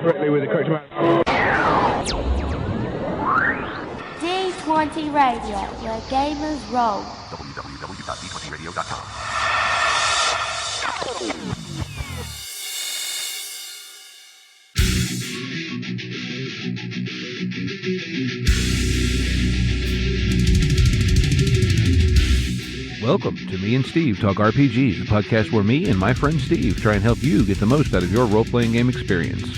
correctly with the correct amount. D20 Radio, where gamers roll. www.d20radio.com. Welcome to Me and Steve Talk RPG, the podcast where me and my friend Steve try and help you get the most out of your role-playing game experience.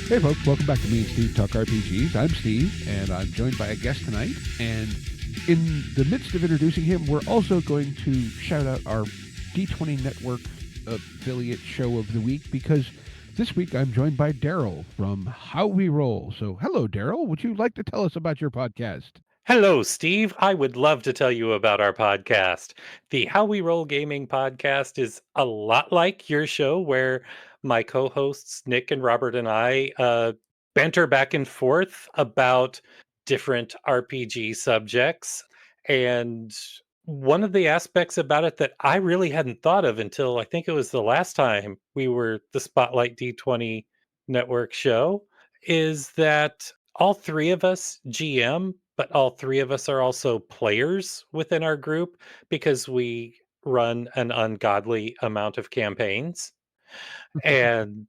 Hey folks, welcome back to Me and Steve Talk RPGs. I'm Steve, and I'm joined by a guest tonight. And in the midst of introducing him, we're also going to shout out our D20 Network affiliate show of the week, because this week I'm joined by Daryl from How We Roll. So hello, Daryl. Would you like to tell us about your podcast? Hello, Steve. I would love to tell you about our podcast. The How We Roll Gaming podcast is a lot like your show, where my co-hosts Nick and Robert and I banter back and forth about different RPG subjects. And one of the aspects about it that I really hadn't thought of until I think it was the last time we were the Spotlight D20 Network show is that all three of us GM, but all three of us are also players within our group because we run an ungodly amount of campaigns. And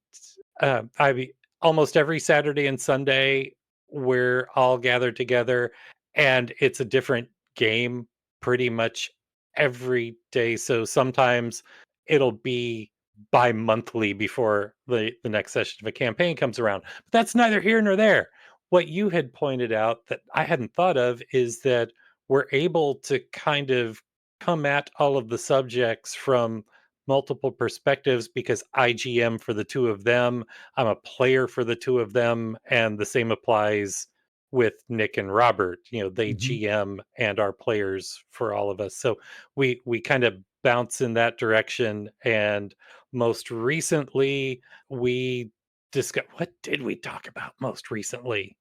almost every Saturday and Sunday, we're all gathered together, and it's a different game pretty much every day. So sometimes it'll be bi-monthly before the next session of a campaign comes around. But that's neither here nor there. What you had pointed out that I hadn't thought of is that we're able to kind of come at all of the subjects from multiple perspectives, because I GM for the two of them, I'm a player for the two of them, and the same applies with Nick and Robert. You know, they GM and are players for all of us. So we kind of bounce in that direction. And most recently, we discussed, what did we talk about most recently?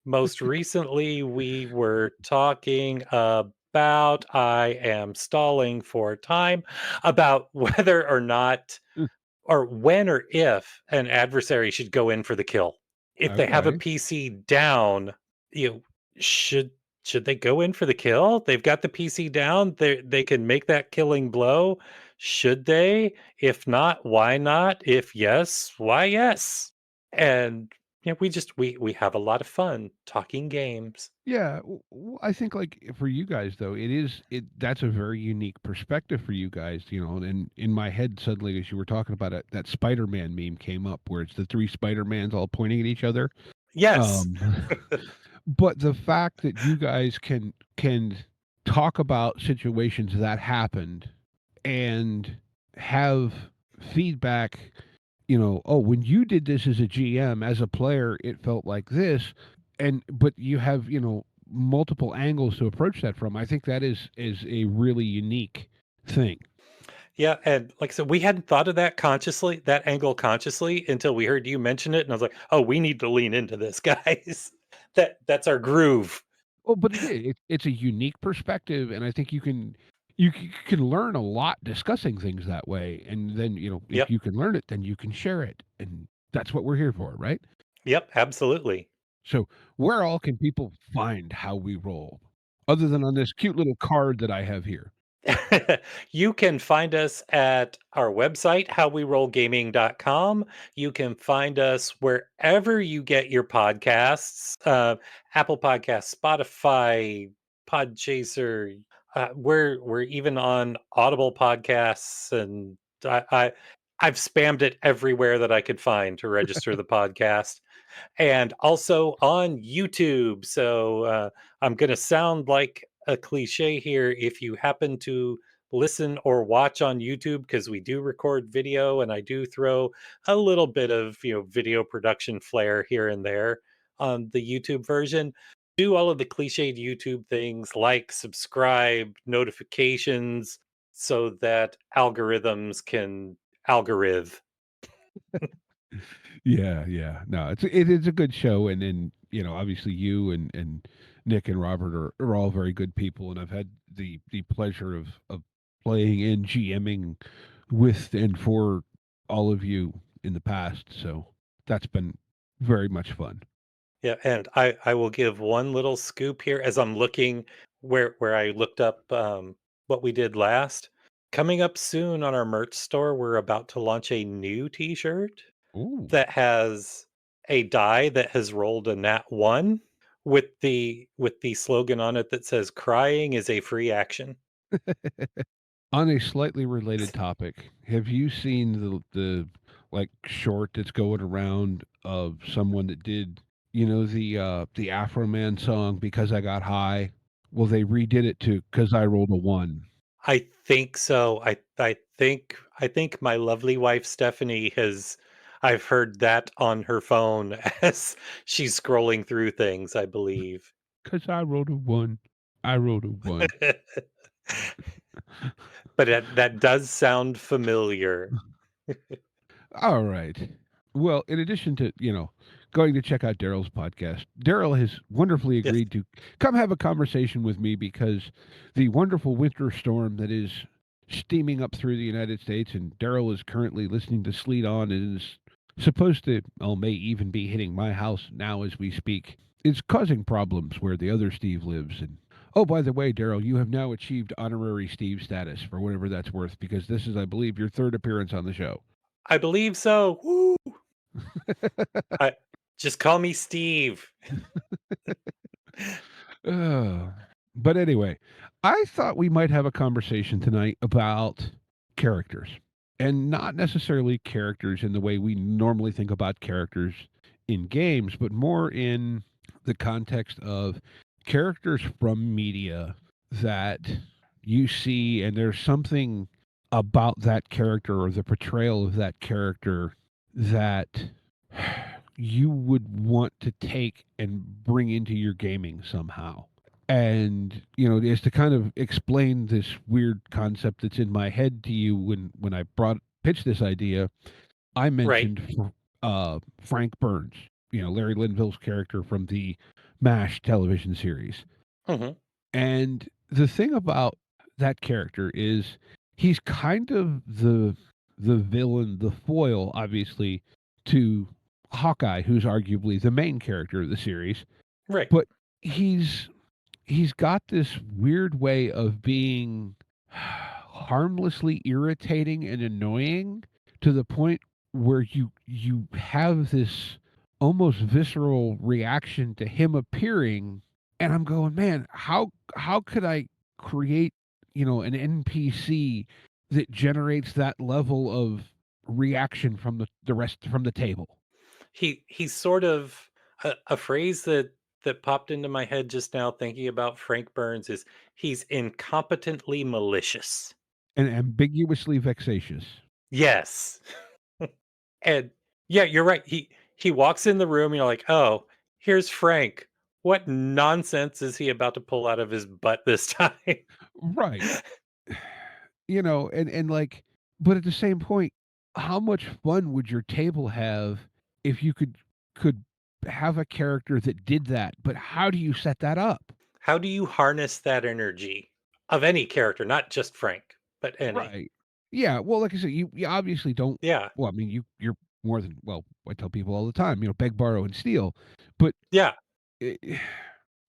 Most recently, we were talking about, I am stalling for time, about whether or not, or when or if an adversary should go in for the kill. If they have a PC down, you know, should they go in for the kill? They've got the PC down. They can make that killing blow. Should they? If not, why not? If yes, why yes? And you know, we have a lot of fun talking games. Yeah, I think like for you guys though, that's a very unique perspective for you guys, you know. And in my head suddenly, as you were talking about it, that Spider-Man meme came up where it's the three Spider-Mans all pointing at each other. Yes. But the fact that you guys can talk about situations that happened and have feedback, you know, oh, when you did this as a GM, as a player, it felt like this. But you have, you know, multiple angles to approach that from. I think that is a really unique thing. Yeah, and like I said, we hadn't thought of that angle consciously, until we heard you mention it, and I was like, "Oh, we need to lean into this, guys. That's our groove." Oh, but it's a unique perspective, and I think you can learn a lot discussing things that way. And then, you know, if you can learn it, then you can share it, and that's what we're here for, right? Yep, absolutely. So where all can people find How We Roll, other than on this cute little card that I have here? You can find us at our website, howwerollgaming.com. You can find us wherever you get your podcasts, Apple Podcasts, Spotify, Podchaser. We're even on Audible Podcasts, and I've spammed it everywhere that I could find to register the podcast, and also on YouTube. So I'm going to sound like a cliche here. If you happen to listen or watch on YouTube, because we do record video, and I do throw a little bit of, you know, video production flair here and there on the YouTube version, do all of the cliched YouTube things like subscribe, notifications, so that algorithms can algorithm. Yeah. No, it is a good show, and then, you know, obviously you and Nick and Robert are all very good people, and I've had the pleasure of playing and GMing with and for all of you in the past. So that's been very much fun. Yeah, and I will give one little scoop here as I'm looking where I looked up what we did last. Coming up soon on our merch store, we're about to launch a new T-shirt Ooh. that has a die that has rolled a nat 1 with the slogan on it that says crying is a free action. On a slightly related topic, have you seen the like short that's going around of someone that did, the Afro Man song Because I Got High? Well, they redid it to Cuz I Rolled a 1. I think so. I think my lovely wife Stephanie has I've heard that on her phone as she's scrolling through things, I believe. Cuz I rolled a 1. I rolled a 1. But that does sound familiar. All right. Well, in addition to, going to check out Daryl's podcast, Daryl has wonderfully Yes. agreed to come have a conversation with me because the wonderful winter storm that is steaming up through the United States, and Daryl is currently listening to Sleet On and is supposed to, may even be hitting my house now as we speak, is causing problems where the other Steve lives. And oh, by the way, Daryl, you have now achieved honorary Steve status for whatever that's worth, because this is, I believe, your third appearance on the show. I believe so. Woo! I just call me Steve. Uh, but anyway, I thought we might have a conversation tonight about characters, and not necessarily characters in the way we normally think about characters in games, but more in the context of characters from media that you see, and there's something about that character or the portrayal of that character that you would want to take and bring into your gaming somehow. And, is to kind of explain this weird concept that's in my head to you when I pitched this idea, I Right. mentioned Frank Burns, Larry Linville's character from the MASH television series. Hmm. And the thing about that character is he's kind of the villain, the foil, obviously, to Hawkeye, who's arguably the main character of the series. Right. But he's he's got this weird way of being harmlessly irritating and annoying to the point where you have this almost visceral reaction to him appearing, and I'm going, man, how could I create, an NPC that generates that level of reaction from the rest from the table? He's sort of a phrase that popped into my head just now thinking about Frank Burns is he's incompetently malicious. And ambiguously vexatious. Yes. And yeah, you're right. He walks in the room, you're like, "Oh, here's Frank. What nonsense is he about to pull out of his butt this time?" Right. And like, but at the same point, how much fun would your table have if you could have a character that did that? But how do you set that up? How do you harness that energy of any character, not just Frank, but any? Right. Yeah. Well, like I said, you obviously don't. Yeah. Well, I mean, you're more than well. I tell people all the time, beg, borrow, and steal. But Yeah. eh,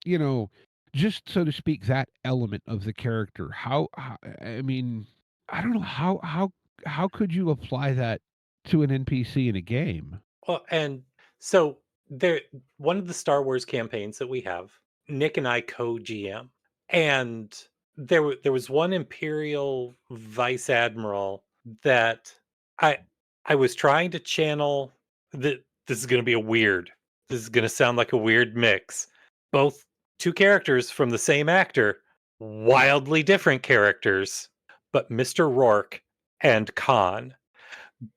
you know, just so to speak, that element of the character. I mean, I don't know how could you apply that to an NPC in a game? Well, and so there one of the Star Wars campaigns that we have, Nick and I co-GM, and there was one Imperial Vice Admiral that I I was trying to channel that this is going to be a weird. This is going to sound like a weird mix. Both two characters from the same actor, wildly different characters, but Mr. Rourke and Khan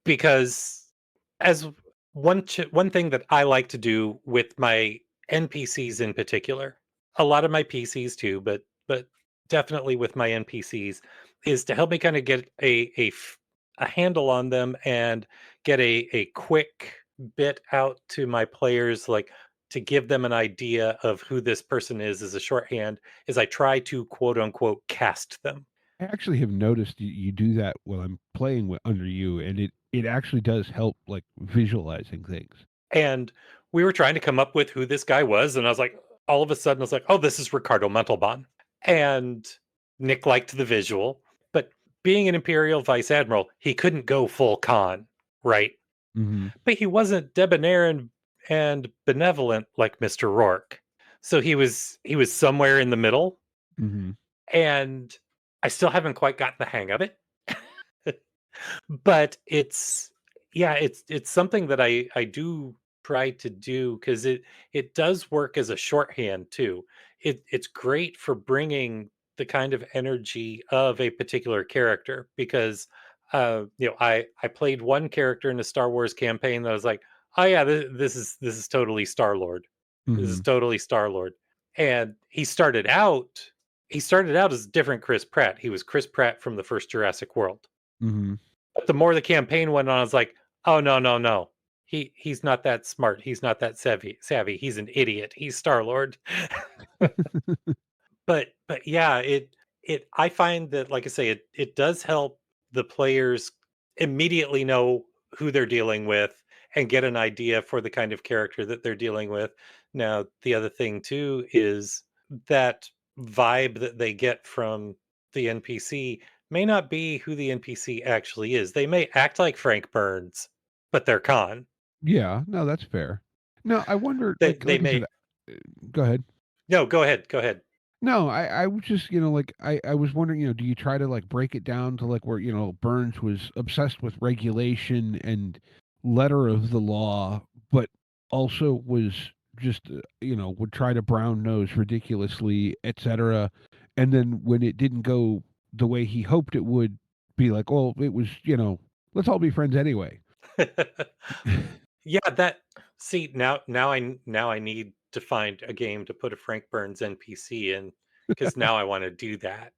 because as one thing that I like to do with my NPCs in particular, a lot of my PCs too, but definitely with my NPCs, is to help me kind of get a handle on them and get a quick bit out to my players like to give them an idea of who this person is as a shorthand is I try to quote unquote cast them. I actually have noticed you do that while I'm playing under you, and it actually does help, like, visualizing things. And we were trying to come up with who this guy was, and I was like, all of a sudden, I was like, "Oh, this is Ricardo Montalban." And Nick liked the visual, but being an Imperial Vice Admiral, he couldn't go full con, right? Mhm. But he wasn't debonair and benevolent like Mr. Rourke. So he was somewhere in the middle, Mhm. and I still haven't quite gotten the hang of it. But it's yeah, it's something that I do try to do because it does work as a shorthand too. It's great for bringing the kind of energy of a particular character because I played one character in a Star Wars campaign that I was like, oh yeah, this is totally Star Lord. This is Mhm. totally Star Lord. And he started out as a different Chris Pratt. He was Chris Pratt from the first Jurassic World. Mhm. But the more the campaign went on, I was like, "Oh, no, no, no. He's not that smart. He's not that savvy. He's an idiot. He's Star-Lord." But yeah, it I find that, like I say, it does help the players immediately know who they're dealing with and get an idea for the kind of character that they're dealing with. Now, the other thing too is that vibe that they get from the NPC may not be who the NPC actually is. They may act like Frank Burns, but they're con. Yeah, no, that's fair. No, I wonder, They like they I said, may go ahead. No, go ahead. Go ahead. No, I was just, like, I was wondering, do you try to, like, break it down to, like, where, Burns was obsessed with regulation and letter of the law, but also was just, would try to brown nose ridiculously, etc. And then when it didn't go the way he hoped it would, be like, well, it was, let's all be friends anyway. Yeah, that see now I need to find a game to put a Frank Burns NPC in because now I want to do that.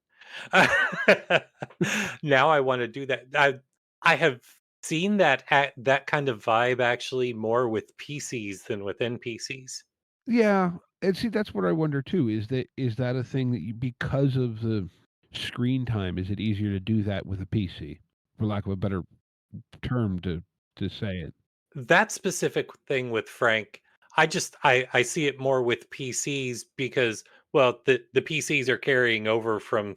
Now I want to do that. I have seen that kind of vibe actually more with PCs than with NPCs. Yeah, and see, that's what I wonder too. Is that a thing that because of the screen time, is it easier to do that with a PC, for lack of a better term to say it? That specific thing with Frank, I see it more with PCs because well the PCs are carrying over from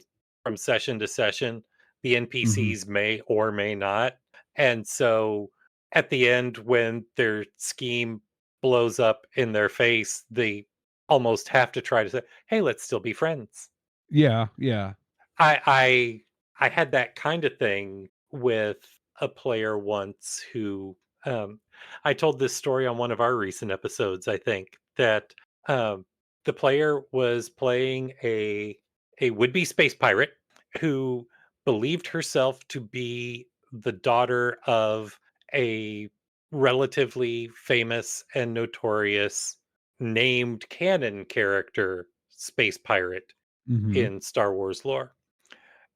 session to session. The Hmm. NPCs may or may not. And so at the end when their scheme blows up in their face, they almost have to try to say, "Hey, let's still be friends." Yeah, yeah. I had that kind of thing with a player once who um, I told this story on one of our recent episodes, I think, that um, the player was playing a would-be space pirate who believed herself to be the daughter of a relatively famous and notorious named canon character space pirate Hmm. in Star Wars lore.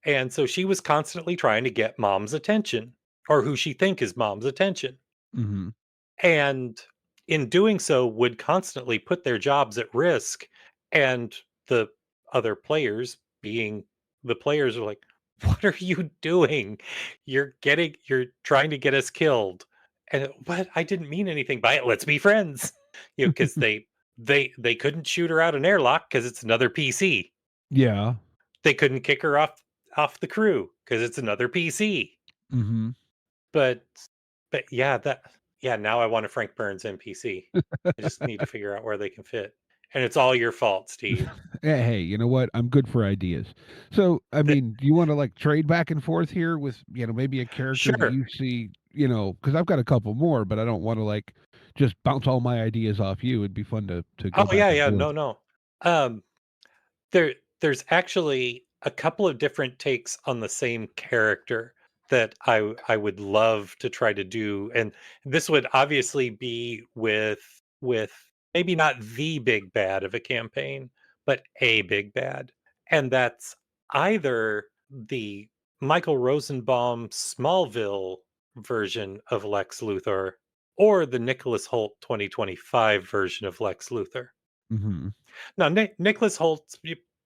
And so she was constantly trying to get mom's attention or who she think is mom's attention. Hmm. And in doing so would constantly put their jobs at risk and the other players being the players are like, "What are you doing? You're trying to get us killed." And but I didn't mean anything by it. Let's be friends. Because they couldn't shoot her out an airlock because it's another PC. Yeah. They couldn't kick her off the crew because it's another PC. Hmm. But but yeah, now I want a Frank Burns NPC. I just need to figure out where they can fit. And it's all your fault, Steve. Hey, you know what? I'm good for ideas. So, I mean, do you want to, like, trade back and forth here with, maybe a character that Sure. you see, because I've got a couple more, but I don't want to, like, just bounce all my ideas off you. It'd be fun to Oh go back yeah, and yeah, forth. no, no. Um there's actually a couple of different takes on the same character that I would love to try to do. And this would obviously be with maybe not the big bad of a campaign, but a big bad. And that's either the Michael Rosenbaum Smallville version of Lex Luthor or the Nicholas Hoult 2025 version of Lex Luthor. Mm-hmm. Now, Nicholas Holt's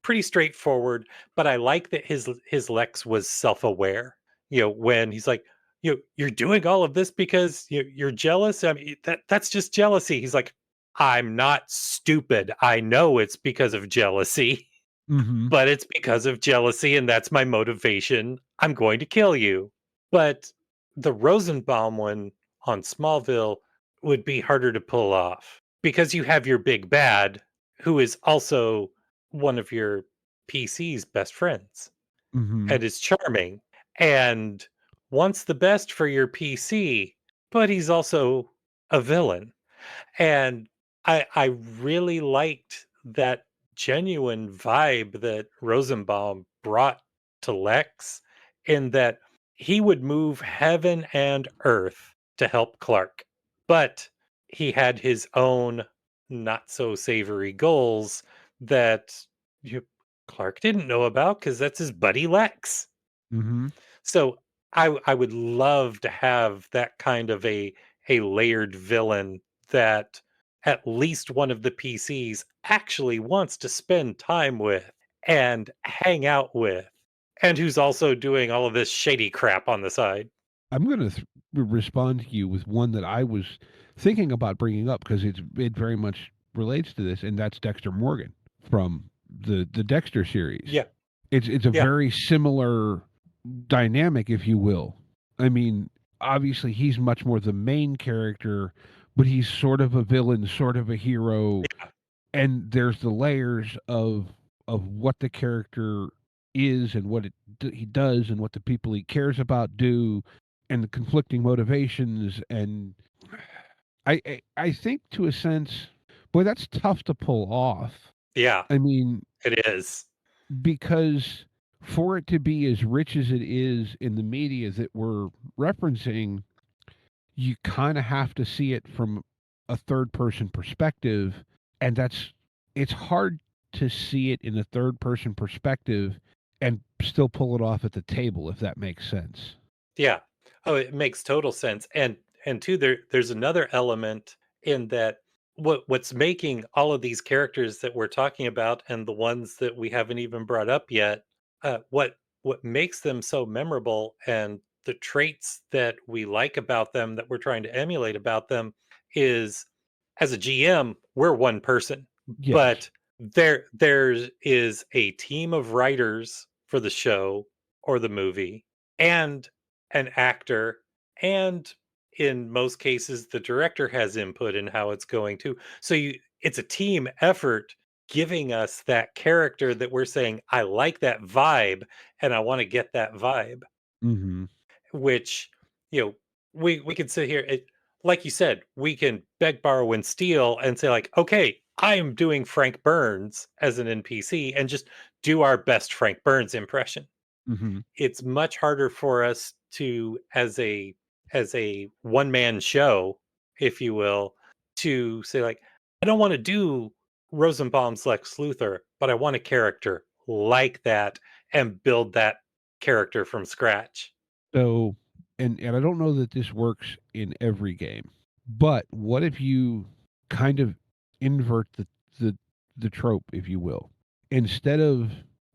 pretty straightforward, but I like that his Lex was self-aware. When he's like, you're doing all of this because you're jealous. I mean, that's just jealousy. He's like, I'm not stupid. I know it's because of jealousy, Mm-hmm. but it's because of jealousy, and that's my motivation. I'm going to kill you. But the Rosenbaum one on Smallville would be harder to pull off because you have your big bad, who is also one of your PC's best friends Mm-hmm. and is charming and wants the best for your PC, but he's also a villain. And I really liked that genuine vibe that Rosenbaum brought to Lex, in that he would move heaven and earth to help Clark, but he had his own not so savory goals that you, Clark didn't know about because that's his buddy Lex. Mm-hmm. So I would love to have that kind of a layered villain that at least one of the PCs actually wants to spend time with and hang out with, and who's also doing all of this shady crap on the side. I'm going to respond to you with one that I was thinking about bringing up because it very much relates to this, and that's Dexter Morgan from the Dexter series. Yeah, It's a yeah, very similar dynamic, if you will. I mean, obviously he's much more the main character, but he's sort of a villain, sort of a hero, yeah, and there's the layers of what the character is and what he does and what the people he cares about do and the conflicting motivations. And I think to a sense, boy, that's tough to pull off. yeah. I mean, It is. because for it to be as rich as it is in the media that we're referencing, you kind of have to see it from a third person perspective. And it's hard to see it in a third person perspective and still pull it off at the table, if that makes sense. Yeah. Oh, it makes total sense. And two, there's another element in that what's making all of these characters that we're talking about and the ones that we haven't even brought up yet, what makes them so memorable and the traits that we like about them that we're trying to emulate about them is, as a GM, we're one person, Yes. but there is a team of writers for the show or the movie, and an actor, and in most cases the director has input in how it's going to. So it's a team effort giving us that character that we're saying, I like that vibe and I want to get that vibe. Mm-hmm. Which, you know we could sit here, like you said, we can beg, borrow, and steal and say like, okay, I am doing Frank Burns as an NPC, and just do our best Frank Burns impression. Mm-hmm. It's much harder for us to, as a one man show, if you will, to say like, I don't want to do Rosenbaum's Lex Luthor, but I want a character like that and build that character from scratch. So, and I don't know that this works in every game, but what if you kind of invert the the trope, if you will? Instead of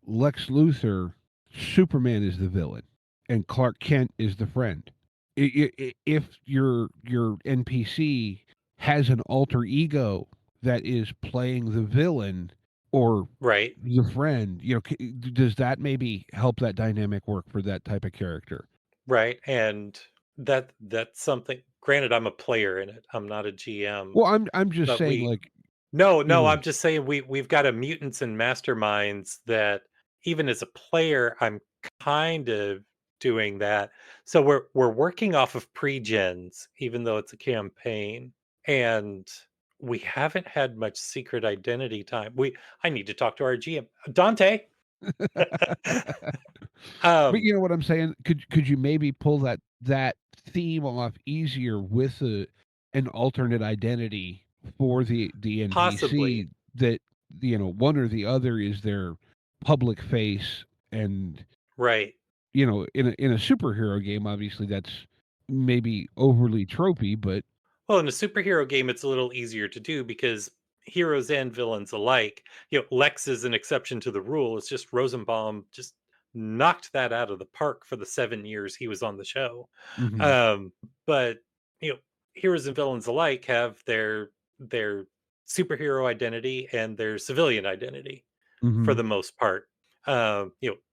Lex Luthor, Superman is the villain, and Clark Kent is the friend. If your NPC has an alter ego that is playing the villain or Right, the friend, does that maybe help that dynamic work for that type of character? right. And that's something, granted, I'm a player in it, I'm not a GM, Well, I'm just but saying, we like, you no, know, I'm just saying we've got a mutants and masterminds that, even as a player, I'm kind of doing that. So we're working off of pre-gens, even though it's a campaign, and we haven't had much secret identity time. I need to talk to our GM, Dante. but um, you know what I'm saying? Could you maybe pull that theme off easier with an alternate identity for the Possibly, NPC that one or the other is their public face, and right. in a superhero game, obviously that's maybe overly tropey, but Well, in a superhero game, it's a little easier to do because heroes and villains alike, Lex is an exception to the rule. It's just Rosenbaum just knocked that out of the park for the 7 years he was on the show. Mhm. Um, but you know, heroes and villains alike have their superhero identity and their civilian identity for Mhm. the most part.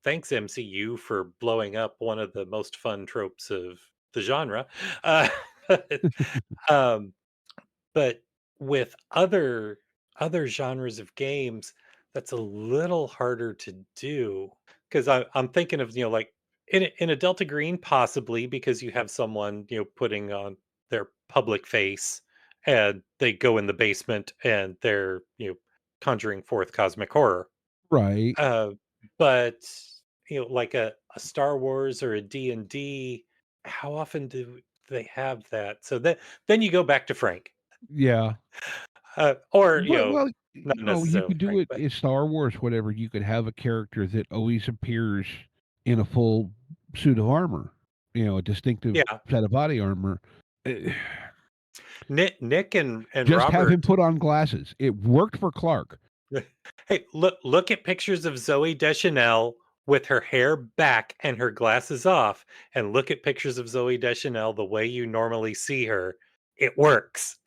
Thanks MCU for blowing up one of the most fun tropes of the genre. Uh, um, but with other genres of games, that's a little harder to do because I'm thinking of like in a Delta Green possibly because you have someone putting on their public face and they go in the basement and they're conjuring forth cosmic horror. Right. uh, but like a Star Wars or a D&D, how often do they have that? So then you go back to Frank. Yeah. Or, Well, not you necessarily could do Frank, it but in Star Wars, whatever. You could have a character that always appears in a full suit of armor, a distinctive yeah. set of body armor. Eh, Nick and Just have him Robert. put on glasses. It worked for Clark. Hey, look at pictures of Zoe Deschanel with her hair back and her glasses off, and look at pictures of Zoe Deschanel the way you normally see her. It works.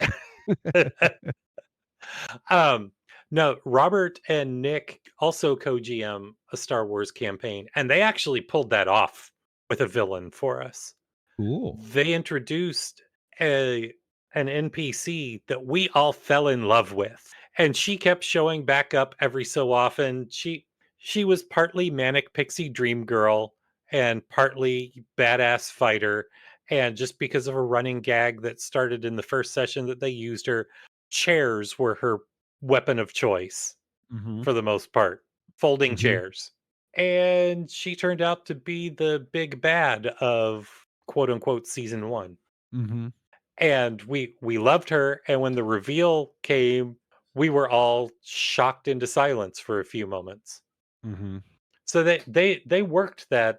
Um, no, Robert and Nick also co-GM a Star Wars campaign, and they actually pulled that off with a villain for us. Cool. They introduced a an NPC that we all fell in love with, and she kept showing back up every so often. She was partly manic pixie dream girl and partly badass fighter. And just because of a running gag that started in the first session that they used her, chairs were her weapon of choice Mhm. for the most part, folding Mhm. chairs. And she turned out to be the big bad of quote unquote season 1. Mhm. And we loved her, and when the reveal came, we were all shocked into silence for a few moments. Mhm. So they worked that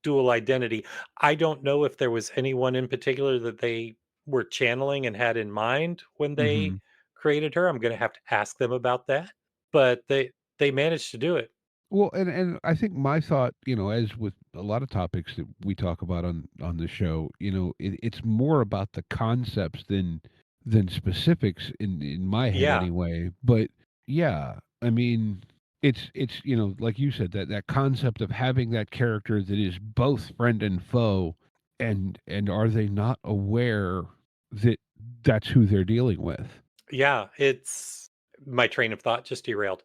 dual identity. I don't know if there was anyone in particular that they were channeling and had in mind when they Mhm. created her. I'm going to have to ask them about that, but they managed to do it. Well, and I think my thought, as with a lot of topics that we talk about on the show, it's more about the concepts than specifics in my head Yeah. anyway. But yeah, I mean, it's like you said, that concept of having that character that is both friend and foe, and are they not aware that that's who they're dealing with? Yeah, it's my train of thought just derailed.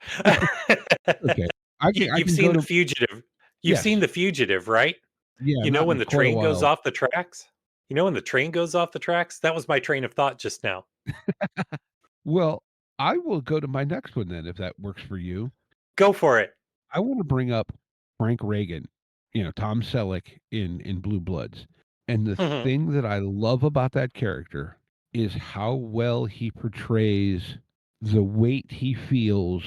Okay, I You've can seen go The to Fugitive. You've yes, seen The Fugitive, right? yeah, You know not when in the quite a train goes while. off the tracks? You know when the train goes off the tracks? That was my train of thought just now. Well, I will go to my next one then, if that works for you. Go for it. I want to bring up Frank Reagan, Tom Selleck in Blue Bloods. And the Mhm. thing that I love about that character is how well he portrays the weight he feels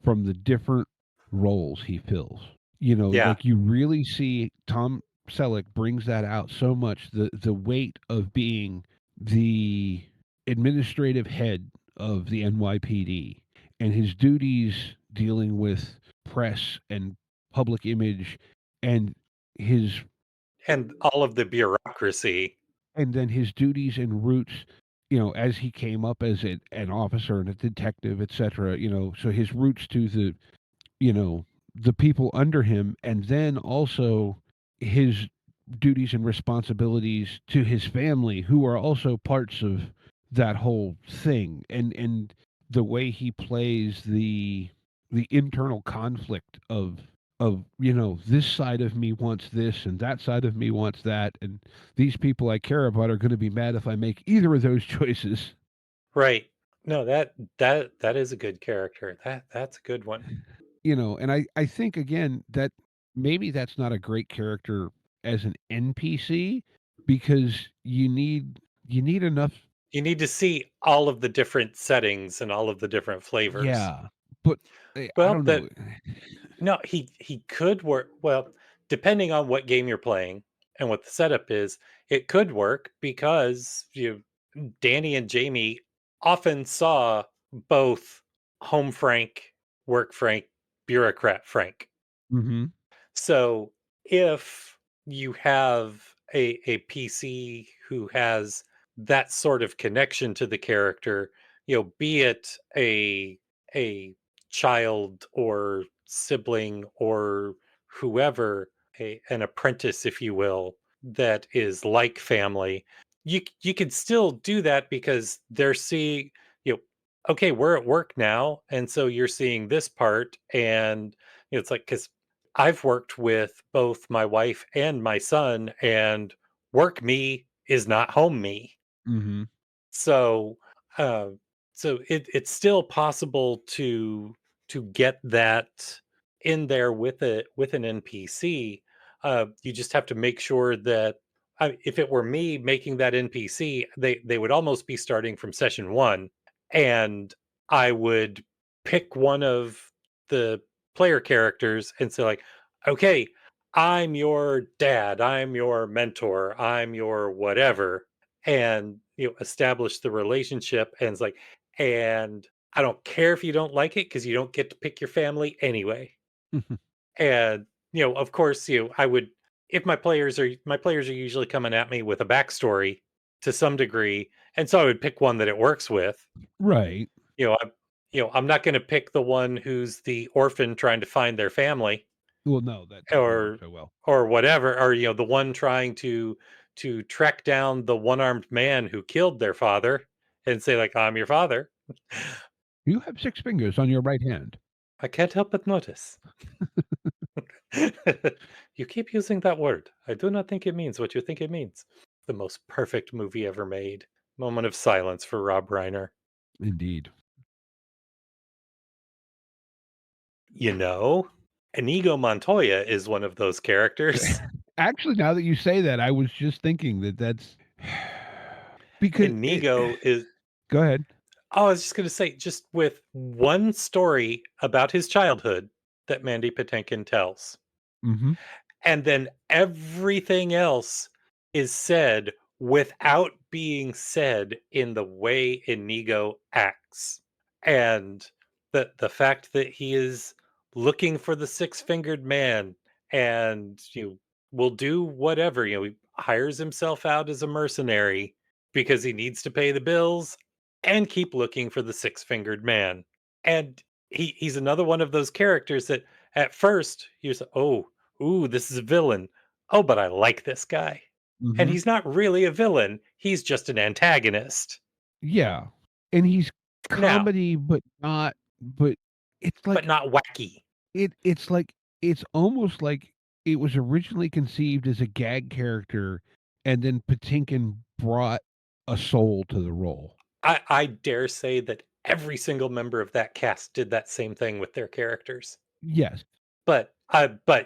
from the different roles he fills. Yeah, Like you really see Tom Selleck brings that out so much, the weight of being the administrative head of the NYPD and his duties dealing with press and public image and his and all of the bureaucracy. and then his duties and roots, as he came up as an officer and a detective, etc. So his roots to you know the people under him, and then also his duties and responsibilities to his family, who are also parts of that whole thing, and the way he plays the internal conflict of this side of me wants this and that side of me wants that, and these people I care about are going to be mad if I make either of those choices. Right. No, that is a good character. That's a good one. And I think again that maybe that's not a great character as an NPC, because you need enough. You need to see all of the different settings and all of the different flavors. Yeah, but I Well, don't know. no, he could work well, depending on what game you're playing and what the setup is, it could work because Danny and Jamie often saw both home Frank, work Frank, bureaucrat Frank. Mm-hmm. So if you have a PC who has that sort of connection to the character, be it a child or sibling or whoever, an apprentice, if you will, that is like family, you could still do that because they're seeing, okay, we're at work now, and so you're seeing this part, and it's like because I've worked with both my wife and my son, and work me is not home me. Mm-hmm. So, uh, it's still possible to get that in there with an NPC. You just have to make sure that if it were me making that NPC, they would almost be starting from session one, and I would pick one of the player characters and say like, okay, I'm your dad, I'm your mentor, I'm your whatever, and establish the relationship, and it's like, and I don't care if you don't like it because you don't get to pick your family anyway. And of course, I would, if my players are usually coming at me with a backstory to some degree, and so I would pick one that it works with. Right. I'm I'm not going to pick the one who's the orphan trying to find their family, Well, no, that wouldn't work or so well. whatever, or the one trying to track down the one-armed man who killed their father and say like, I'm your father. You have 6 fingers on your right hand. I can't help but notice. You keep using that word. I do not think it means what you think it means. The most perfect movie ever made. Moment of silence for Rob Reiner. Indeed. Inigo Montoya is one of those characters. Actually, now that you say that, I was just thinking that's because Inigo is go ahead. Oh, I was just gonna say, just with one story about his childhood that Mandy Patinkin tells, Mhm. and then everything else is said without being said in the way Inigo acts. And the fact that he is looking for the six-fingered man, and will do whatever, he hires himself out as a mercenary because he needs to pay the bills and keep looking for the six-fingered man. And he's another one of those characters that at first you're so, oh, ooh, this is a villain. Oh, but I like this guy. And Mhm. he's not really a villain. He's just an antagonist. Yeah. And he's For now, comedy, but it's but like not wacky. it's like it's almost like it was originally conceived as a gag character, and then Patinkin brought a soul to the role. I dare say that every single member of that cast did that same thing with their characters. Yes. But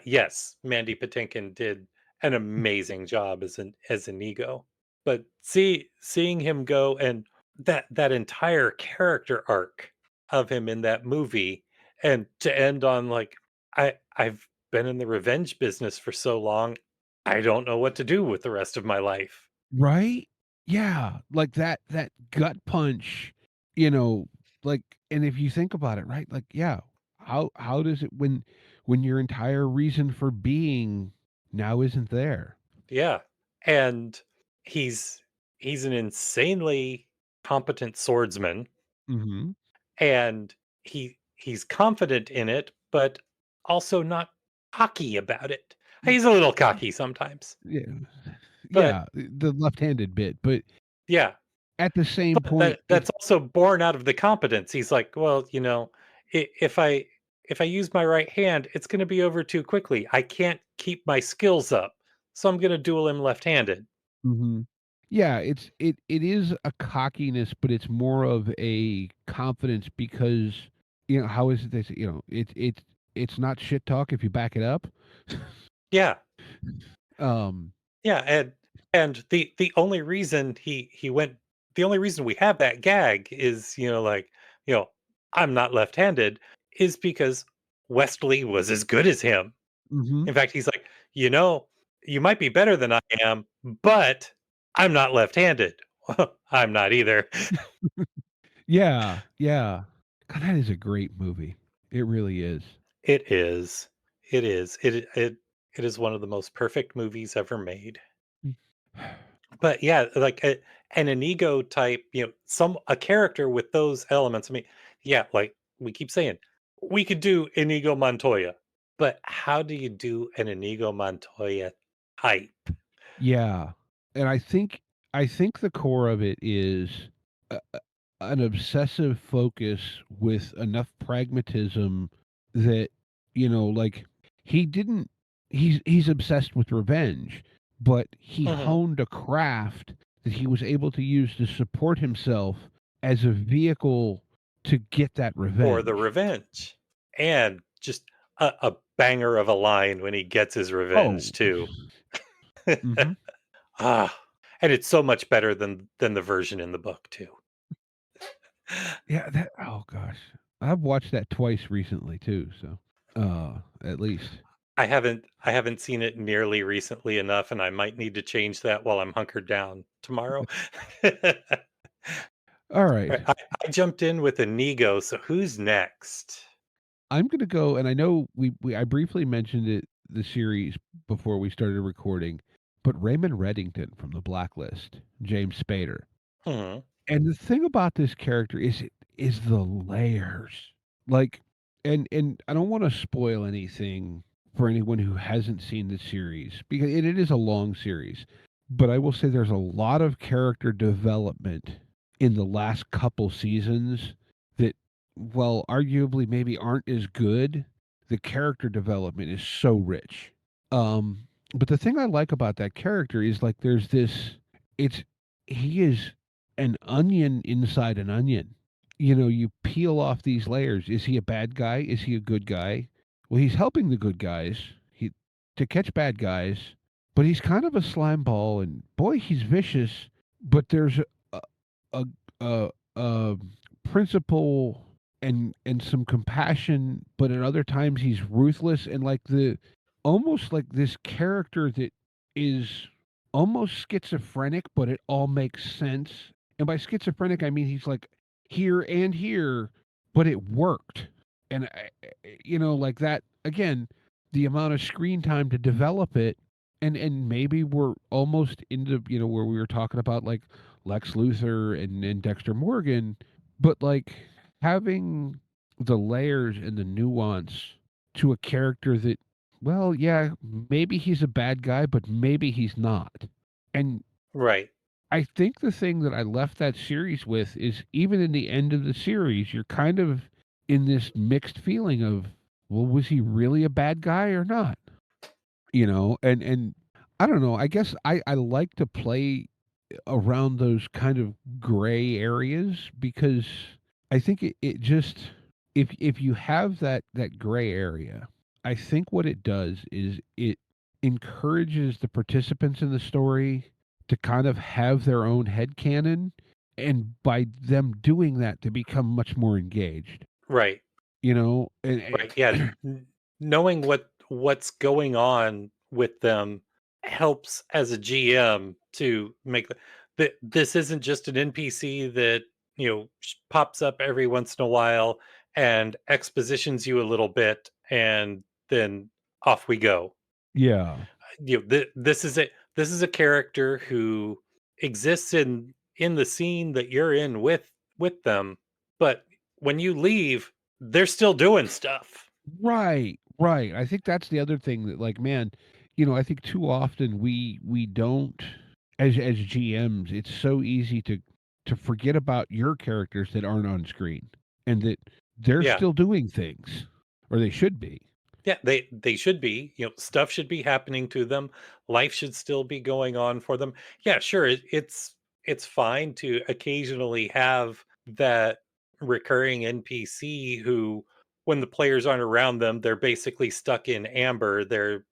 yes, Mandy Patinkin did an amazing job as an ego. But seeing him go, and that entire character arc of him in that movie, and to end on like, I've been in the revenge business for so long, I don't know what to do with the rest of my life. Right? Yeah, like that gut punch, you know, like and if you think about it, right? Like, yeah, how does it when your entire reason for being now isn't there? Yeah. And he's he's an insanely competent swordsman, Mhm. and he's confident in it, but also not cocky about it. Y He's a little cocky sometimes, yeah. but Yeah, the left-handed bit, but yeah, at the same but point, that's also born out of the competence. He's like, well, if I use my right hand, it's going to be over too quickly. I can't keep my skills up, so I'm going to duel him left-handed. Mhm. Yeah, it is a cockiness, but it's more of a confidence because, how is it they say, it's not shit talk if you back it up. Yeah, Um, yeah, and the only reason he went, the only reason we have that gag is, like, you know, I'm not left-handed, is because Wesley was as good as him. mhm. In fact, he's like, you might be better than I am, but I'm not left-handed. I'm not either. Yeah, yeah. God, that is a great movie. It really is. It is. It is. It is one of the most perfect movies ever made. But yeah, like an Inigo type, some a character with those elements. I mean, yeah, like we keep saying, we could do Inigo Montoya, but how do you do an Inigo Montoya type? Yeah. And I think the core of it is an obsessive focus with enough pragmatism that like he didn't he's obsessed with revenge, but he Mhm. honed a craft that he was able to use to support himself as a vehicle to get that For the revenge. revenge, and just a banger of a line when he gets his Oh. revenge too. Mhm. Ah, and it's so much better than the version in the book too. Yeah, that oh gosh. I've watched that twice recently too, so at least. I haven't seen it nearly recently enough, and I might need to change that while I'm hunkered down tomorrow. All right. Right, I jumped in with Inigo, so who's next? I'm gonna go, and I know we I briefly mentioned it the series before we started recording, but Raymond Reddington from The Blacklist, James Spader. Mhm. And the thing about this character is the layers. Like, and I don't want to spoil anything for anyone who hasn't seen the series because it is a long series. But I will say there's a lot of character development in the last couple seasons that, well, arguably maybe aren't as good. The character development is so rich. But the thing I like about that character is like there's this it's he is an onion inside an onion. You peel off these layers. Is he a bad guy? Is he a good guy? Well, he's helping the good guys to catch bad guys, but he's kind of a slime ball, and boy, he's vicious. But there's a a, a principle and some compassion, but at other times he's ruthless and like the almost like this character that is almost schizophrenic, but it all makes sense. And by schizophrenic, I mean he's like here and here, but it worked. And like that again, the amount of screen time to develop it, and maybe we're almost into where we were talking about like Lex Luthor and Dexter Morgan, but like having the layers and the nuance to a character that, well, yeah, maybe he's a bad guy, but maybe he's not. And Right. I think the thing that I left that series with is even in the end of the series, you're kind of in this mixed feeling of, well, was he really a bad guy or not? And I don't know. I guess I like to play around those kind of gray areas because I think it just if you have that gray area, I think what it does is it encourages the participants in the story to kind of have their own head canon, and by them doing that to become much more engaged. Right. And Right. Yeah. Knowing what's going on with them helps as a GM to make that this isn't just an NPC that pops up every once in a while and expositions you a little bit, and then off we go. yeah. This is a character who exists in the scene that you're in with them, but when you leave, they're still doing stuff. Right, right. I think that's the other thing that like, man, I think too often we don't as GMs, it's so easy to forget about your characters that aren't on screen and that they're Yeah. still doing things or they should be. Yeah, they should be. Stuff should be happening to them. Life should still be going on for them. Yeah, sure. It's fine to occasionally have that recurring NPC who, when the players aren't around them, they're basically stuck in amber. They're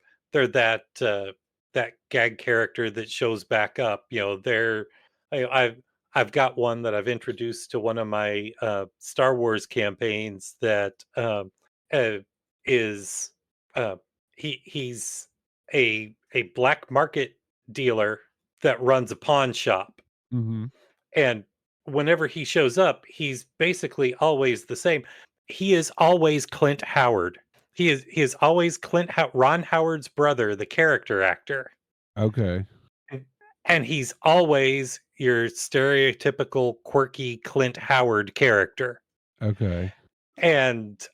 that gag character that shows back up. I've got one that I've introduced to one of my Star Wars campaigns that uh, is uh, he's a black market dealer that runs a pawn shop, Mhm. And whenever he shows up, he's basically always the same. He is always Clint Howard. He is always Ron Howard's brother, the character actor. Okay. And and he's always your stereotypical quirky Clint Howard character. Okay. And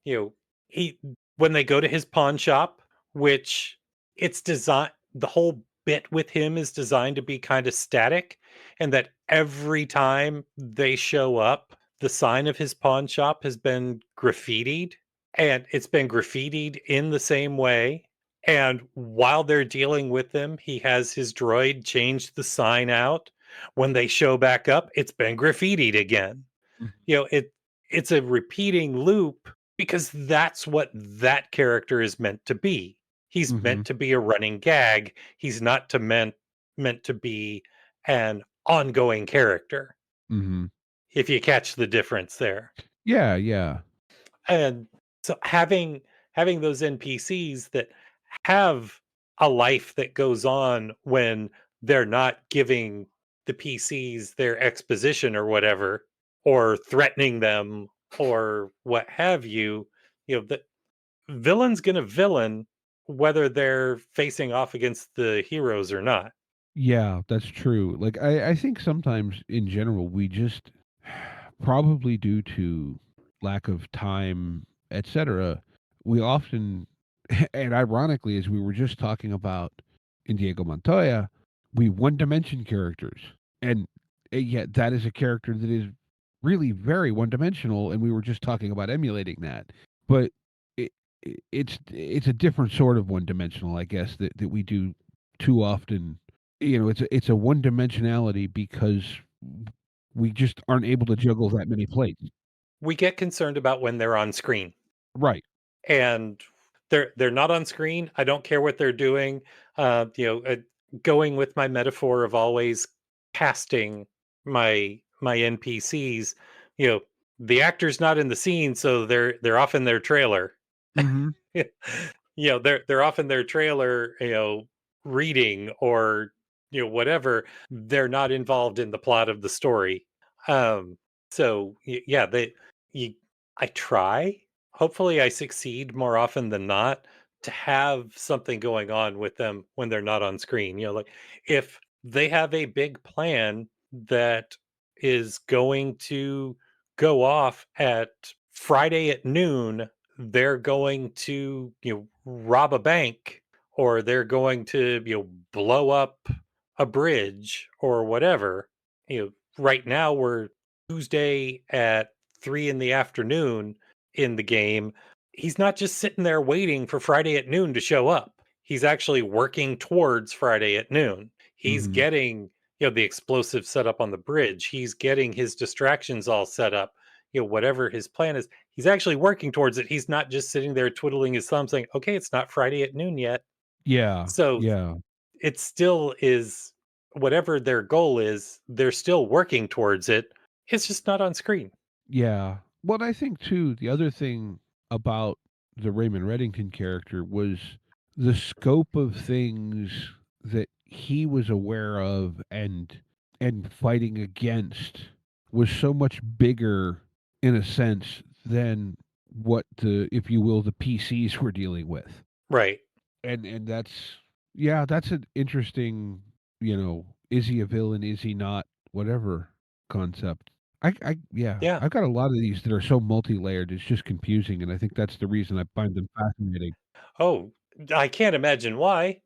you know, he when they go to his pawn shop, which it's designed the whole bit with him is designed to be kind of static, and that every time they show up, the sign of his pawn shop has been graffitied, and it's been graffitied in the same way. And while they're dealing with him, he has his droid change the sign out. When they show back up, it's been graffitied again. Mhm. It's a repeating loop because that's what that character is meant to be. He's meant Mhm. to be a running gag. He's not to meant to be an ongoing character, Mhm. if you catch the difference there. Yeah, yeah. And so having those NPCs that have a life that goes on when they're not giving the PCs their exposition or whatever, or threatening them or what have you, the villain's gonna villain whether they're facing off against the heroes or not. Yeah, that's true. Like I think sometimes in general we just probably due to lack of time, etc., we often and ironically as we were just talking about in Diego Montoya, we one dimension characters. And yet that is a character that is really very one dimensional and we were just talking about emulating that. But it, it's a different sort of one dimensional, I guess, that we do too often. It's a one dimensionality because we just aren't able to juggle that many plates. We get concerned about when they're on screen. Right. And they're not on screen. I don't care what they're doing. Uh, you know, uh, Going with my metaphor of always casting my NPCs. You know, the actor's not in the scene, so they're off in their trailer. Mhm. They're off in their trailer. Reading or whatever. They're not involved in the plot of the story. Um, yeah, you, I try. Hopefully, I succeed more often than not to have something going on with them when they're not on screen. Like if they have a big plan that is going to go off at Friday at noon, they're going to, rob a bank, or they're going to, blow up a bridge or whatever. Right now we're Tuesday at 3 in the afternoon in the game. He's not just sitting there waiting for Friday at noon to show up. He's actually working towards Friday at noon. He's Mhm. getting, the explosive set up on the bridge. He's getting his distractions all set up. Whatever his plan is, he's actually working towards it. He's not just sitting there twiddling his thumb saying, "Okay, it's not Friday at noon yet." Yeah. So Yeah. it still is whatever their goal is, they're still working towards it. It's just not on screen. Yeah. Well, I think too, the other thing about the Raymond Reddington character was the scope of things that he was aware of and fighting against was so much bigger in a sense than what the, if you will, the PCs were dealing with. Right. And that's, yeah, that's an interesting, is he a villain, is he not, whatever concept. Yeah, Yeah. I've got a lot of these that are so multi-layered, it's just confusing, and I think that's the reason I find them fascinating. Oh, I can't imagine why.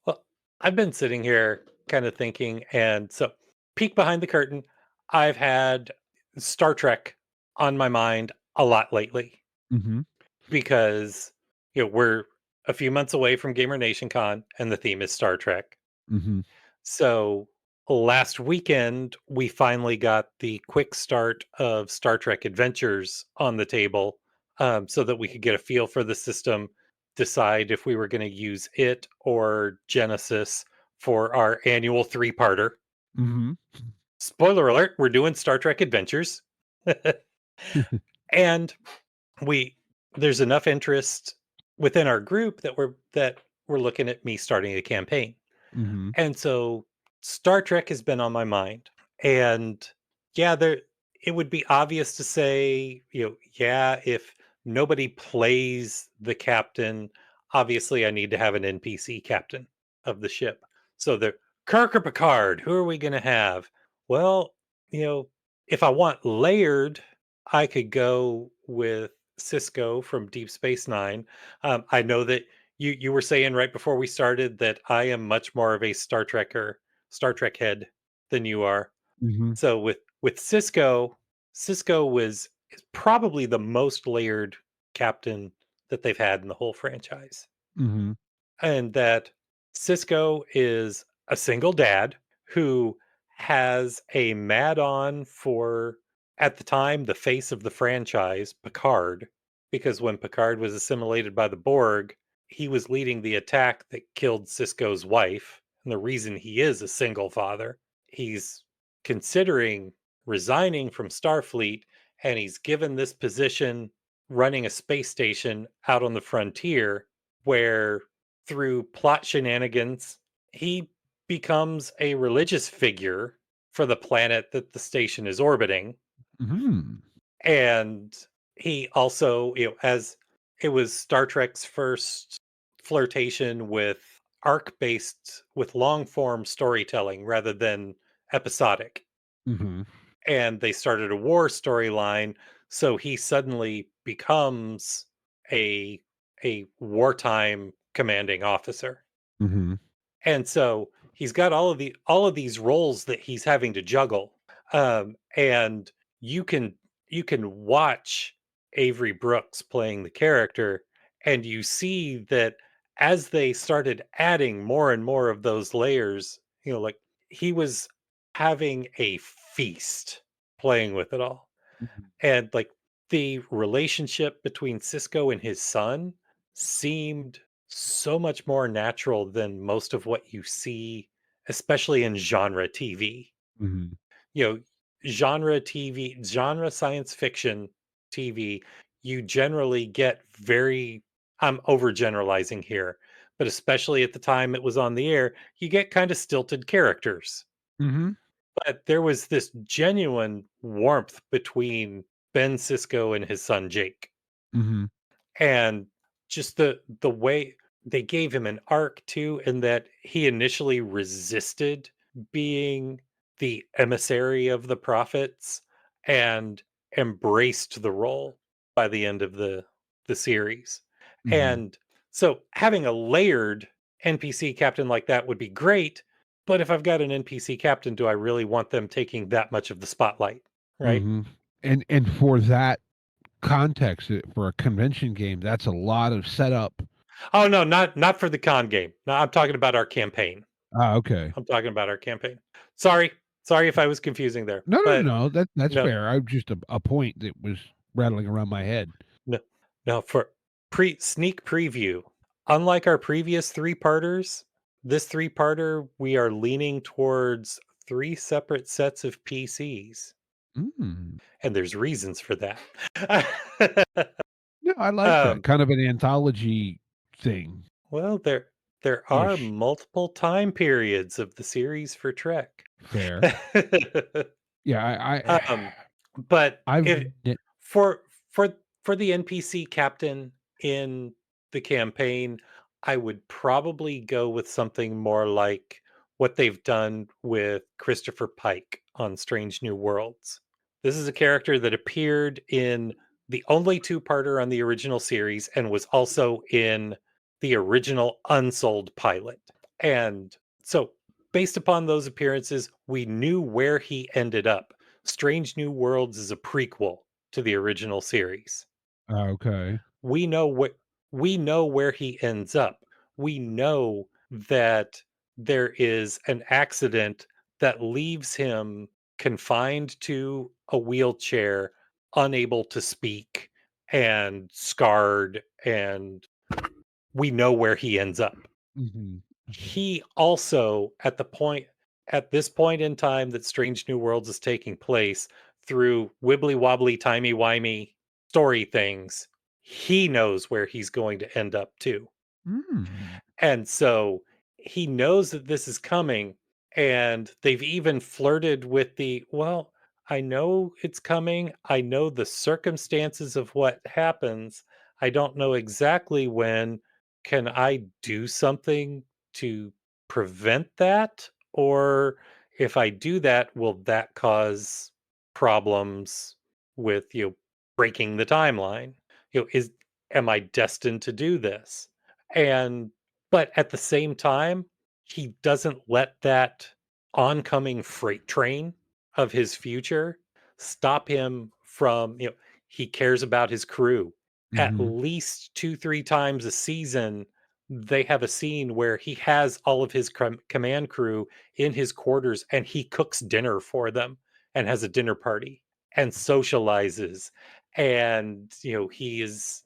Well, I've been sitting here kind of thinking, and so peek behind the curtain. I've had Star Trek on my mind a lot lately Mhm. because we're a few months away from Gamer Nation Con, and the theme is Star Trek. Mhm. So last weekend, we finally got the quick start of Star Trek Adventures on the table, so that we could get a feel for the system, decide if we were going to use it or Genesis for our annual three-parter. Mhm. Spoiler alert, we're doing Star Trek Adventures. And we there's enough interest within our group that we're looking at me starting a campaign. Mhm. And so Star Trek has been on my mind. And yeah, it would be obvious to say, yeah, if nobody plays the captain, obviously I need to have an NPC captain of the ship. So the Kirk or Picard, who are we going to have? Well, you know, if I want layered, I could go with Cisco from Deep Space Nine. I know that you were saying right before we started that I am much more of a Star Trek head than you are. Mm-hmm. So with Cisco, Cisco is probably the most layered captain that they've had in the whole franchise. Mm-hmm. And that Cisco is a single dad who has a mad on for, at the time, the face of the franchise, Picard, because when Picard was assimilated by the Borg, he was leading the attack that killed Cisco's wife. And the reason he is a single father, he's considering resigning from Starfleet, and he's given this position running a space station out on the frontier where through plot shenanigans, he becomes a religious figure for the planet that the station is orbiting. Mm-hmm. And he also, as it was Star Trek's first flirtation with with long form storytelling rather than episodic. Mm-hmm. And they started a war storyline. So he suddenly becomes a a wartime commanding officer. Mm-hmm. And so he's got all of these roles that he's having to juggle. And you can you can watch Avery Brooks playing the character, and you see that as they started adding more and more of those layers, like he was having a feast playing with it all. And like the relationship between Cisco and his son seemed so much more natural than most of what you see, especially in genre TV. Mm-hmm. You know, genre TV, genre science fiction TV, you generally get very, I'm overgeneralizing here, but especially at the time it was on the air, you get kind of stilted characters. Mm-hmm. But there was this genuine warmth between Ben Sisko and his son Jake. Mm-hmm. And just the way they gave him an arc too, in that he initially resisted being the emissary of the prophets and embraced the role by the end of the series. Mm-hmm. And so having a layered NPC captain like that would be great, but if I've got an NPC captain, do I really want them taking that much of the spotlight? Right? Mm-hmm. And for that context, for a convention game, that's a lot of setup. Oh no, not for the con game. No, I'm talking about our campaign. Ah, okay. I'm talking about our campaign. Sorry. Sorry if I was confusing there. No, no, But no. That's no, fair. I just a point that was rattling around my head. no, no, for sneak preview. Unlike our previous three-parters, this three-parter we are leaning towards three separate sets of PCs. Mm. And there's reasons for that. No, I like that. um, Kind of an anthology thing well, there are ish. multiple time periods of the series for Trek. Fair. Yeah, Um, but I've if for for the NPC captain in the campaign, I would probably go with something more like what they've done with Christopher Pike on Strange New Worlds. This is a character that appeared in the only two-parter on the original series and was also in the original Unsold pilot. And so based upon those appearances, we knew where he ended up. Strange New Worlds is a prequel to the original series. okay. We know what we know where he ends up. We know that there is an accident that leaves him confined to a wheelchair, unable to speak and scarred, and we know where he ends up. Mm-hmm. He also at this point in time that Strange New Worlds is taking place, through wibbly wobbly timey wimey story things, he knows where he's going to end up too. Mm. And so he knows that this is coming, And they've even flirted with the, well, I know it's coming. I know the circumstances of what happens. I don't know exactly when. Can I do something to prevent that? Or if I do that, will that cause problems with, breaking the timeline? Is am I destined to do this? And but at the same time, he doesn't let that oncoming freight train of his future stop him from, he cares about his crew. At Mhm. least 2, 3 times a season, they have a scene where he has all of his command crew in his quarters and he cooks dinner for them and has a dinner party and socializes. And, he is,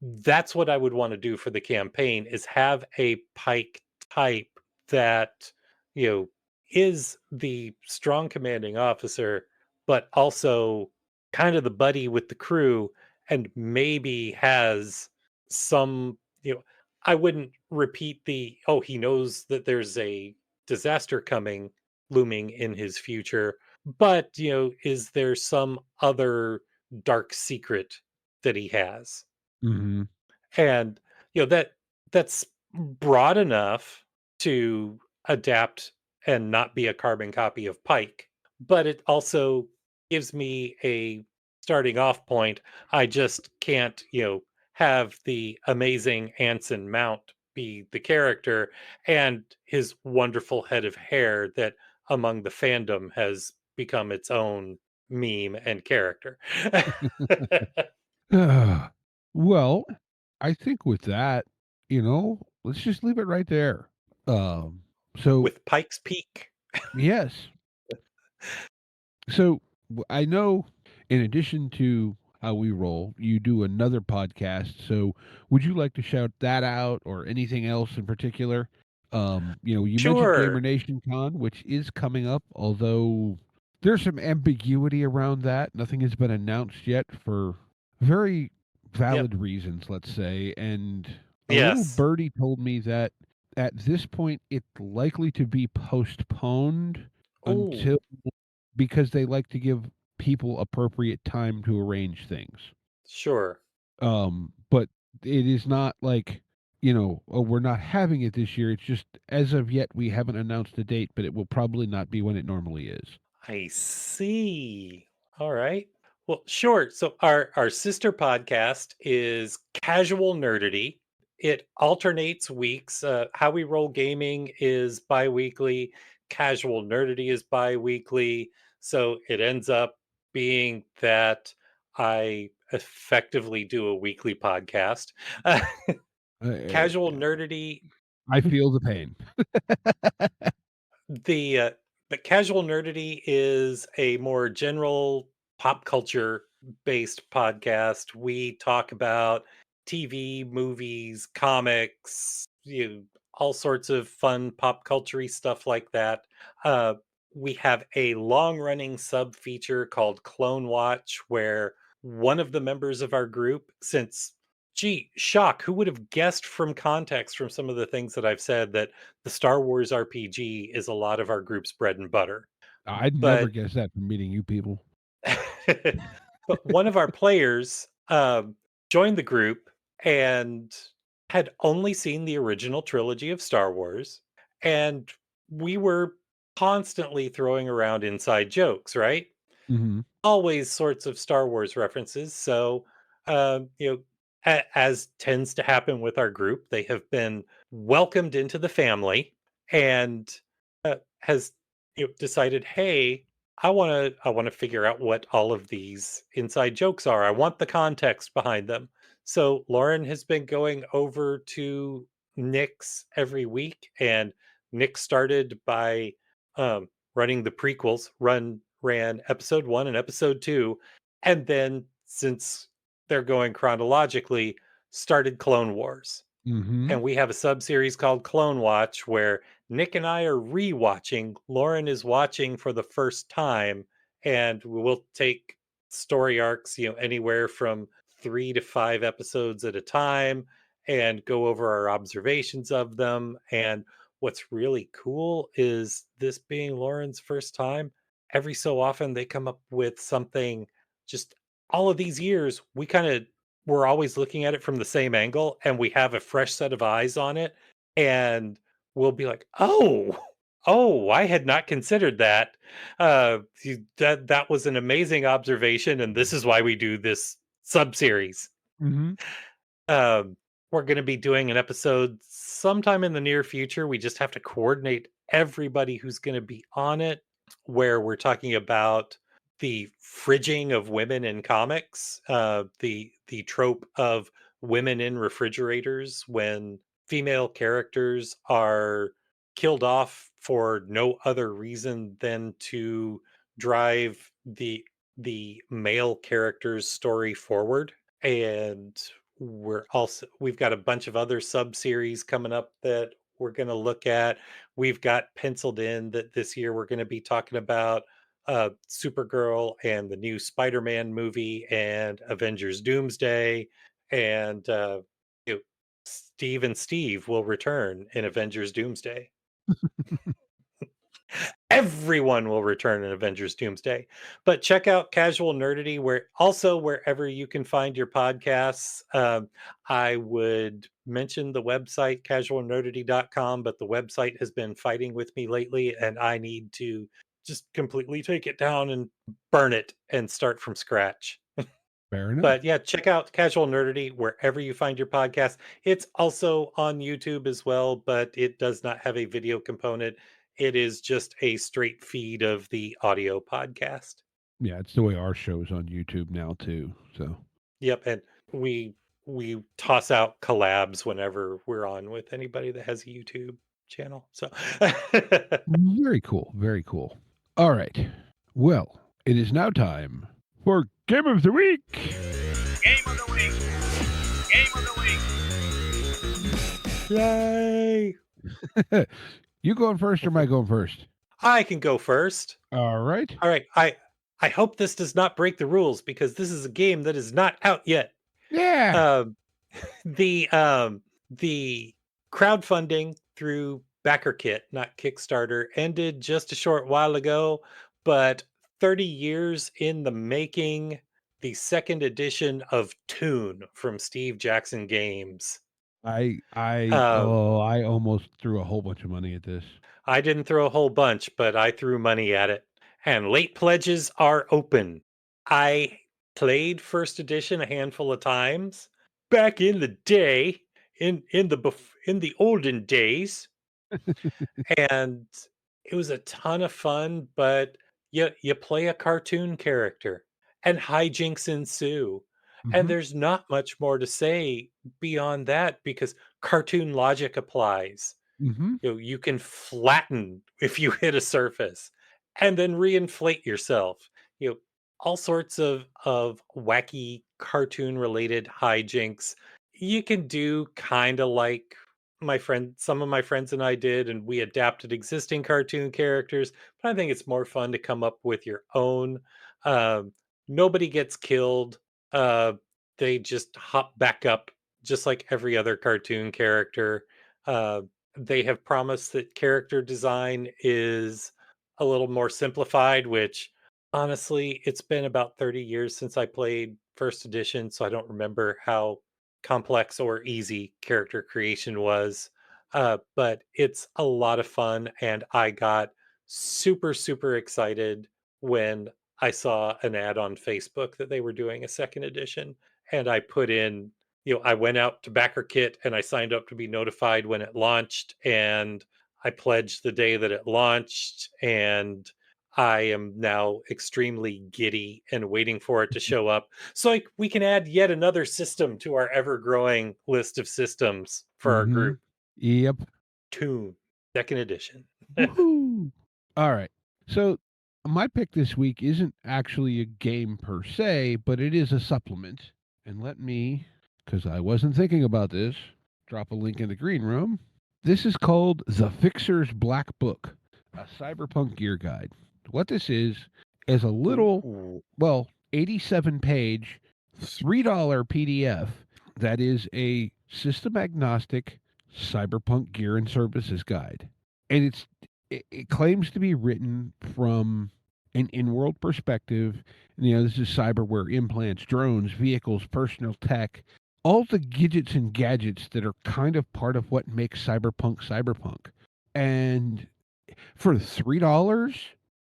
that's what I would want to do for the campaign is have a Pike type that, you know, is the strong commanding officer, but also kind of the buddy with the crew and maybe has some, I wouldn't repeat the, oh, he knows that there's a disaster coming looming in his future, but, is there some other dark secret that he has? Mhm. And, that's broad enough to adapt and not be a carbon copy of Pike, but it also gives me a starting off point. I just can't, have the amazing Anson Mount be the character and his wonderful head of hair that among the fandom has become its own meme and character. Well, I think with that, let's just leave it right there. Um, so With Pike's Peak. yes. So I know in addition to how we roll, you do another podcast. So would you like to shout that out or anything else in particular? You mentioned Gamer Sure. Nation Con, which is coming up, although there's some ambiguity around that. Nothing has been announced yet for very Yep. valid reasons, let's say. And a little Yes. birdie told me that at this point it's likely to be postponed Oh, until because they like to give people appropriate time to arrange things. sure. But it is not like, oh, we're not having it this year. It's just as of yet we haven't announced a date, but it will probably not be when it normally is. I see. All right. Well, sure. So our sister podcast is Casual Nerdity. It alternates weeks. How We Roll Gaming is bi-weekly. Casual Nerdity is bi-weekly. So it ends up being that I effectively do a weekly podcast. Casual Nerdity. I feel the pain. The casual nerdity is a more general pop culture based podcast. We talk about TV, movies, comics, all sorts of fun pop culture stuff like that. Uh, we have a long running sub feature called Clone Watch, where one of the members of our group, since gee, shock, who would have guessed from context from some of the things that I've said that the Star Wars RPG is a lot of our group's bread and butter. I'd never But guess that from meeting you people. but one of our players joined the group and had only seen the original trilogy of Star Wars, and we were constantly throwing around inside jokes, right? Hmm. Always sorts of Star Wars references. So, as tends to happen with our group, they have been welcomed into the family and has decided, hey, I want to figure out what all of these inside jokes are. I want the context behind them. So Lauren has been going over to Nick's every week, and Nick started by running the prequels, ran episode 1 and episode 2, and then since they're going chronologically, started Clone Wars. Hmm. And we have a sub series called Clone Watch where Nick and I are rewatching. Lauren is watching for the first time, and we'll take story arcs, anywhere from 3 to 5 episodes at a time and go over our observations of them. And what's really cool is this being Lauren's first time. Every so often they come up with something. Just all of these years, we're always looking at it from the same angle, and we have a fresh set of eyes on it, and we'll be like, oh, I had not considered that. That was an amazing observation, and this is why we do this sub series. Mm-hmm. We're going to be doing an episode sometime in the near future. We just have to coordinate everybody who's going to be on it, where we're talking about the fridging of women in comics, the trope of women in refrigerators when female characters are killed off for no other reason than to drive the male character's story forward. And we've got a bunch of other sub series coming up that we're going to look at. We've got penciled in that this year we're going to be talking about Supergirl and the new Spider-Man movie and Avengers Doomsday, and Steve and Steve will return in Avengers Doomsday. Everyone will return in Avengers Doomsday. But check out Casual Nerdity wherever you can find your podcasts. I would mention the website casualnerdity.com, but the website has been fighting with me lately, and I need to just completely take it down and burn it and start from scratch. Fair enough. But yeah, check out Casual Nerdity wherever you find your podcast. It's also on YouTube as well, but it does not have a video component. It is just a straight feed of the audio podcast. Yeah, it's the way our show's on YouTube now too. So Yep, and we toss out collabs whenever we're on with anybody that has a YouTube channel. So very cool. Very cool. All right. Well, it is now time for Game of the Week. Game of the week. Game of the week. Yay! You going first or am I going first? I can go first. All right. All right. I hope this does not break the rules because this is a game that is not out yet. Yeah. The crowdfunding through BackerKit, not Kickstarter, ended just a short while ago, but 30 years in the making, the second edition of Toon from Steve Jackson Games. I almost threw a whole bunch of money at this. I didn't throw a whole bunch, but I threw money at it. And late pledges are open. I played first edition a handful of times back in the day, in the olden days, and it was a ton of fun. But you play a cartoon character, and hijinks ensue, and Mhm. there's not much more to say beyond that because cartoon logic applies. Mhm. You can flatten if you hit a surface and then reinflate yourself. All sorts of wacky cartoon related hijinks you can do, kind of like some of my friends and I did, and we adapted existing cartoon characters. But I think it's more fun to come up with your own. um, Nobody gets killed. They just hop back up just like every other cartoon character. uh, they have promised that character design is a little more simplified, which honestly, it's been about 30 years since I played first edition, so I don't remember how complex or easy character creation was. But it's a lot of fun, and I got super, super excited when I saw an ad on Facebook that they were doing a second edition, and I put in, I went out to BackerKit and I signed up to be notified when it launched, and I pledged the day that it launched, and I am now extremely giddy and waiting for it to show up so we can add yet another system to our ever-growing list of systems for our Mhm. group. Yep. Toon, second edition. Woohoo! All right. So my pick this week isn't actually a game per se, but it is a supplement. And let me, because I wasn't thinking about this, drop a link in the green room. This is called The Fixer's Black Book, a cyberpunk gear guide. What this is a little, 87-page, $3 PDF that is a system agnostic Cyberpunk Gear and Services Guide. And it claims to be written from an in-world perspective. And, this is cyberware, implants, drones, vehicles, personal tech, all the gadgets and gadgets that are kind of part of what makes cyberpunk. And for $3,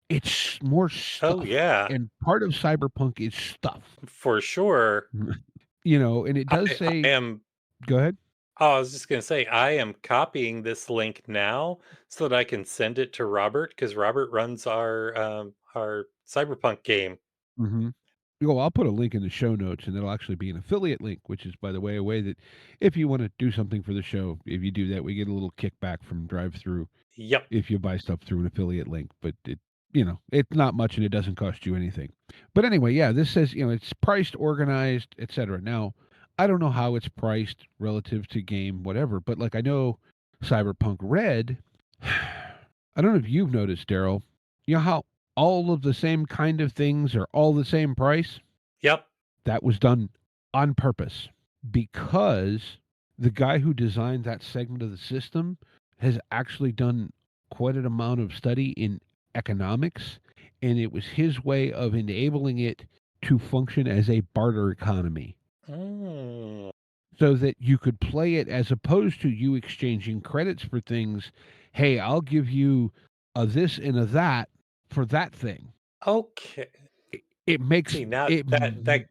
it's more Oh, stuff. yeah, And part of cyberpunk is stuff. for sure. And it does I say, am go ahead. Oh, I was just gonna say, I am copying this link now so that I can send it to Robert because Robert runs our Cyberpunk game. Mm-hmm. I'll put a link in the show notes, and it'll actually be an affiliate link, which is, by the way, a way that if you want to do something for the show, if you do that, we get a little kickback from drive through Yep. if you buy stuff through an affiliate link. But it's not much, and it doesn't cost you anything. But anyway, yeah, this says it's priced, organized, etc. Now, I don't know how it's priced relative to game, whatever. But like I know, Cyberpunk Red. I don't know if you've noticed, Daryl. You know how all of the same kind of things are all the same price? Yep. That was done on purpose because the guy who designed that segment of the system has actually done quite an amount of study in economics, and it was his way of enabling it to function as a barter economy Mm. so that you could play it as opposed to you exchanging credits for things. Hey, I'll give you a this and a that for that thing. Okay. It makes See, now it that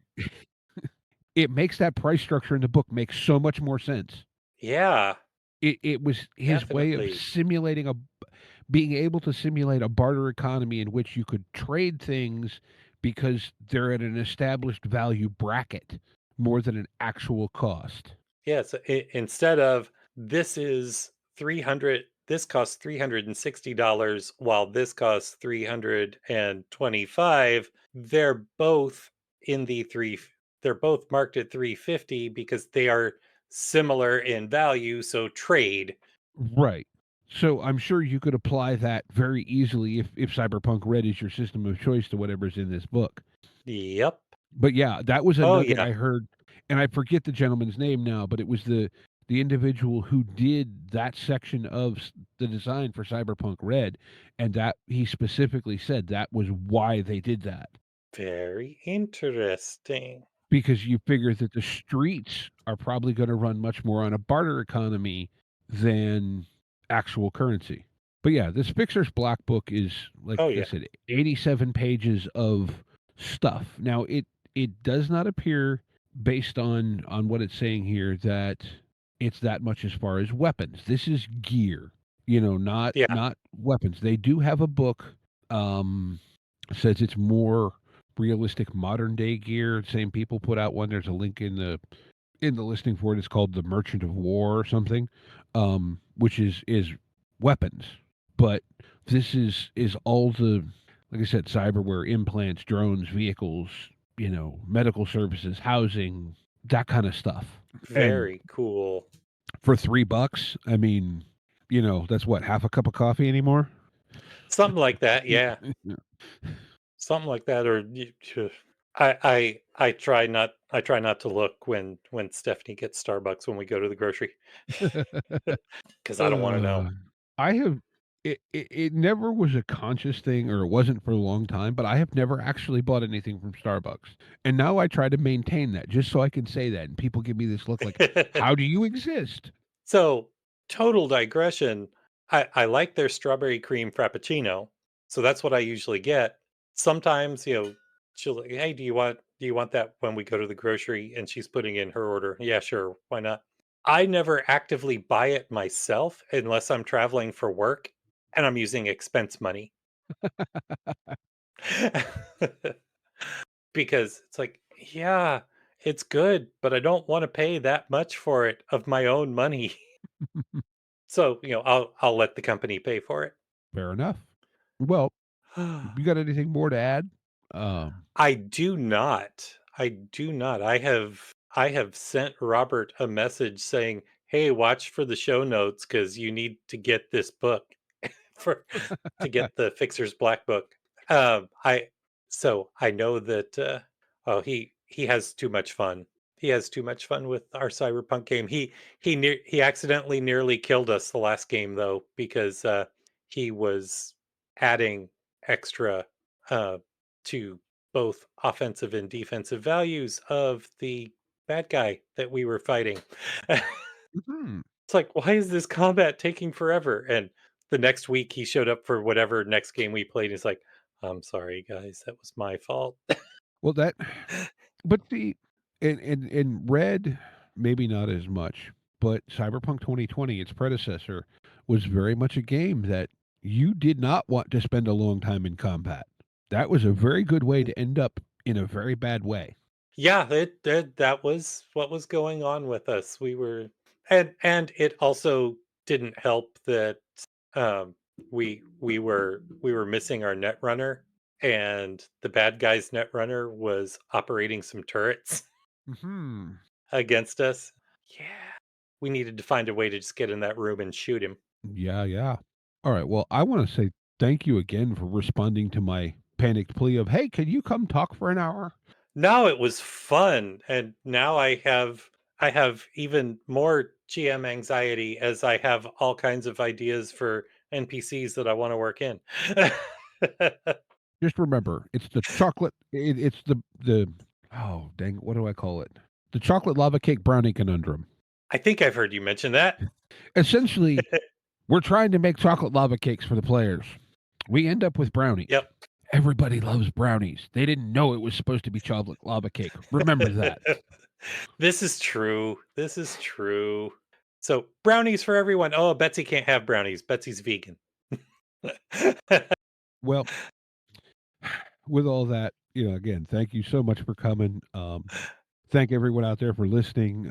it makes that price structure in the book make so much more sense. yeah, It was his way of definitely. being able to simulate a barter economy in which you could trade things because they're at an established value bracket more than an actual cost. Yes, instead of this costs $360 while this costs 325, in the three they're both marked at 350 because they are similar in value, so trade. Right. So I'm sure you could apply that very easily if Cyberpunk Red is your system of choice to whatever's in this book. Yep. But yeah, that was a Oh nugget yeah. I heard, and I forget the gentleman's name now, but it was the individual who did that section of the design for Cyberpunk Red, and that he specifically said that was why they did that. Very interesting. Because you figure that the streets are probably going to run much more on a barter economy than actual currency. But yeah, this Fixer's Black Book is, like Oh I yeah. said, 87 pages of stuff. Now it does not appear based on what it's saying here that it's that much as far as weapons. This is gear, not Yeah. not weapons. They do have a book says it's more realistic modern day gear. Same people put out one. There's a link in the listing for it. It's called the Merchant of War or something, which is weapons. But this is all the, like I said, cyberware, implants, drones, vehicles, medical services, housing, that kind of stuff. And Very cool. for $3, I mean, that's what, half a cup of coffee anymore. Something like that, yeah. Something like that, or I try not to look when Stephanie gets Starbucks when we go to the grocery because I don't want to know. Uh, I have it never was a conscious thing, or it wasn't for a long time, but I have never actually bought anything from Starbucks. And now I try to maintain that just so I can say that, and people give me this look like, "How do you exist?" So, total digression. I like their strawberry cream frappuccino, so that's what I usually get. Sometimes, she'll like, hey, do you want that when we go to the grocery? And she's putting in her order. Yeah, sure, why not? I never actively buy it myself unless I'm traveling for work and I'm using expense money. Because it's like, yeah, it's good, but I don't want to pay that much for it of my own money. So, I'll let the company pay for it. Fair enough. Well, you got anything more to add? Um, I do not. I do not. I have sent Robert a message saying, "Hey, watch for the show notes cuz you need to get this book for to get the Fixer's Black Book." I know that oh he has too much fun. He has too much fun with our cyberpunk game. He accidentally nearly killed us the last game though, because he was adding extra to both offensive and defensive values of the bad guy that we were fighting. Mhm. It's like, why is this combat taking forever? And the next week he showed up for whatever next game we played. He's like, I'm sorry, guys, that was my fault. Well, that but the in Red, maybe not as much, but Cyberpunk 2020, its predecessor, was very much a game that you did not want to spend a long time in combat. That was a very good way to end up in a very bad way. Yeah, that was what was going on with us. We were and it also didn't help that um we were missing our netrunner, and the bad guy's netrunner was operating some turrets Mhm. against us. Yeah. We needed to find a way to just get in that room and shoot him. Yeah, yeah. All right. Well, I want to say thank you again for responding to my panicked plea of, "Hey, can you come talk for an hour?" No, it was fun, and now I have even more GM anxiety as I have all kinds of ideas for NPCs that I want to work in. Just remember, it's the chocolate. It's the oh dang, what do I call it? The chocolate lava cake brownie conundrum. I think I've heard you mention that. Essentially, we're trying to make chocolate lava cakes for the players. We end up with brownies. Yep. Everybody loves brownies. They didn't know it was supposed to be chocolate lava cake. Remember that. This is true. This is true. So brownies for everyone. Oh, Betsy can't have brownies. Betsy's vegan. Well, with all that, again, thank you so much for coming. Thank everyone out there for listening.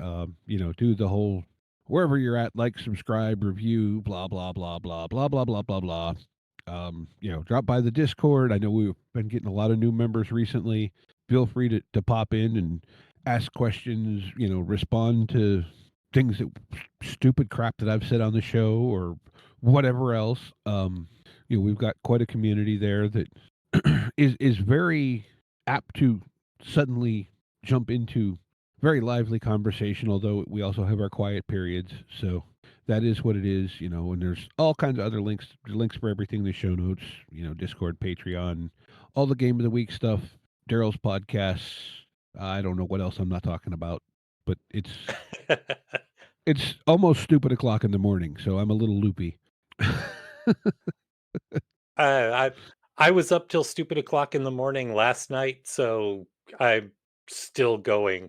Do the whole wherever you're at, like, subscribe, review, blah blah blah blah blah blah blah blah blah. Drop by the Discord. I know we've been getting a lot of new members recently. Feel free to pop in and ask questions. Respond to things that stupid crap that I've said on the show or whatever else. We've got quite a community there that is very apt to suddenly jump into very lively conversation, although we also have our quiet periods. So that is what it is, and there's all kinds of other links for everything in the show notes, Discord, Patreon, all the game of the week stuff, Daryl's podcasts. I don't know what else I'm not talking about, but it's almost stupid o'clock in the morning, so I'm a little loopy. I I was up till stupid o'clock in the morning last night, so I'm still going.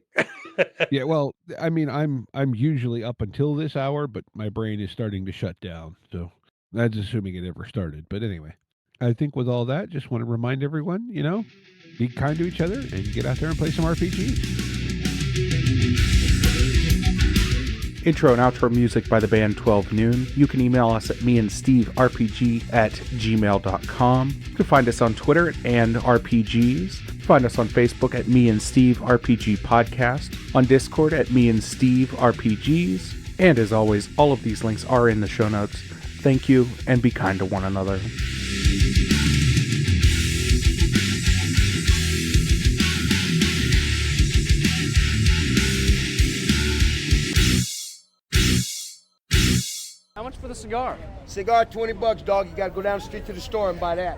Yeah, well, I mean, I'm usually up until this hour, but my brain is starting to shut down. So that's assuming it ever started. But anyway, I think with all that, just want to remind everyone, be kind to each other and get out there and play some RPGs. Intro and outro music by the band 12 Noon. You can email us at meandsteverpg@gmail.com. You can find us on Twitter and RPGs. Find us on Facebook at Me and Steve RPG Podcast, on Discord at Me and Steve RPGs, and as always, all of these links are in the show notes. Thank you, and be kind to one another. How much for the cigar? Cigar, $20, dog. You gotta go down the street to the store and buy that.